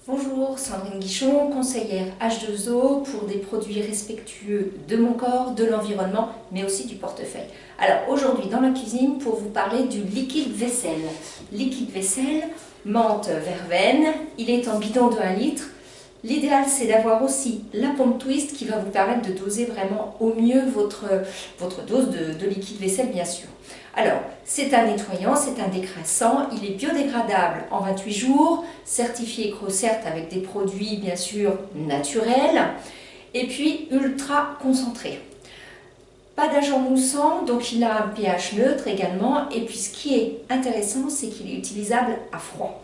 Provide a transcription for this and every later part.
Bonjour, Sandrine Guichon, conseillère H2O pour des produits respectueux de mon corps, de l'environnement, mais aussi du portefeuille. Alors aujourd'hui dans la cuisine pour vous parler du liquide vaisselle. Liquide vaisselle, menthe verveine, il est en bidon de 1 litre. L'idéal c'est d'avoir aussi la pompe twist qui va vous permettre de doser vraiment au mieux votre dose de liquide vaisselle bien sûr. Alors, c'est un nettoyant, c'est un décrassant, il est biodégradable en 28 jours, certifié EcoCert avec des produits bien sûr naturels, et puis ultra concentré. Pas d'agent moussant, donc il a un pH neutre également, et puis ce qui est intéressant, c'est qu'il est utilisable à froid.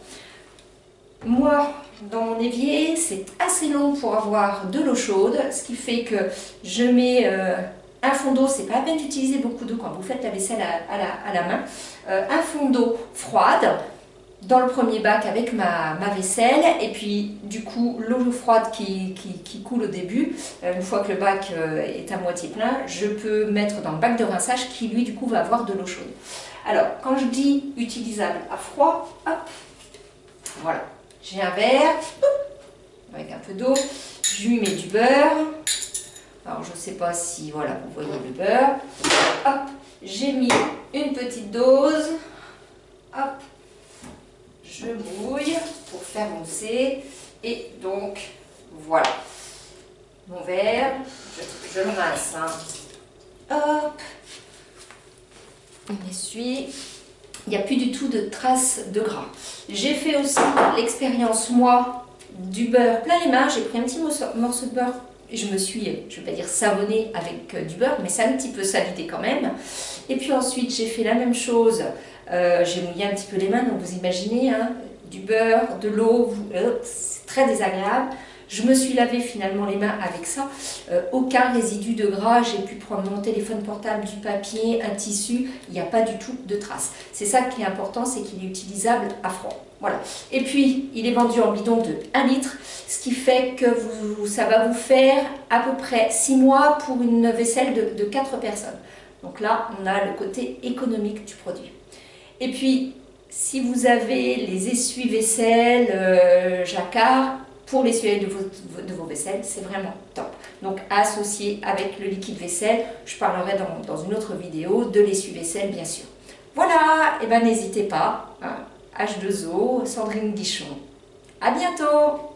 Moi, dans mon évier, c'est assez long pour avoir de l'eau chaude, ce qui fait que je mets un fond d'eau, c'est pas la peine d'utiliser beaucoup d'eau quand vous faites la vaisselle à la main, un fond d'eau froide dans le premier bac avec ma vaisselle, et puis du coup l'eau froide qui coule au début, une fois que le bac est à moitié plein, je peux mettre dans le bac de rinçage qui lui du coup va avoir de l'eau chaude. Alors quand je dis utilisable à froid, hop, voilà. J'ai un verre avec un peu d'eau, je lui mets du beurre. Alors je ne sais pas si voilà, vous voyez le beurre. Hop, j'ai mis une petite dose. Hop, je mouille pour faire mousser. Et donc voilà, mon verre, je le rince. Hop, on essuie. Il n'y a plus du tout de traces de gras. J'ai fait aussi l'expérience, moi, du beurre plein les mains. J'ai pris un petit morceau de beurre et je me suis, je ne vais pas dire savonnée avec du beurre, mais c'est un petit peu salité quand même. Et puis ensuite, j'ai fait la même chose. J'ai mouillé un petit peu les mains, donc vous imaginez, hein, du beurre, de l'eau, c'est très désagréable. Je me suis lavé finalement les mains avec ça, aucun résidu de gras, j'ai pu prendre mon téléphone portable, du papier, un tissu, il n'y a pas du tout de traces. C'est ça qui est important, c'est qu'il est utilisable à froid. Voilà. Et puis, il est vendu en bidon de 1 litre, ce qui fait que ça va vous faire à peu près 6 mois pour une vaisselle de 4 personnes. Donc là, on a le côté économique du produit. Et puis, si vous avez les essuie-vaisselle Jacquard, pour l'essuie de vos vaisselles, c'est vraiment top. Donc associé avec le liquide vaisselle, je parlerai dans une autre vidéo de l'essuie-vaisselle bien sûr. Voilà, et ben n'hésitez pas, hein, H2O, Sandrine Guichon. À bientôt!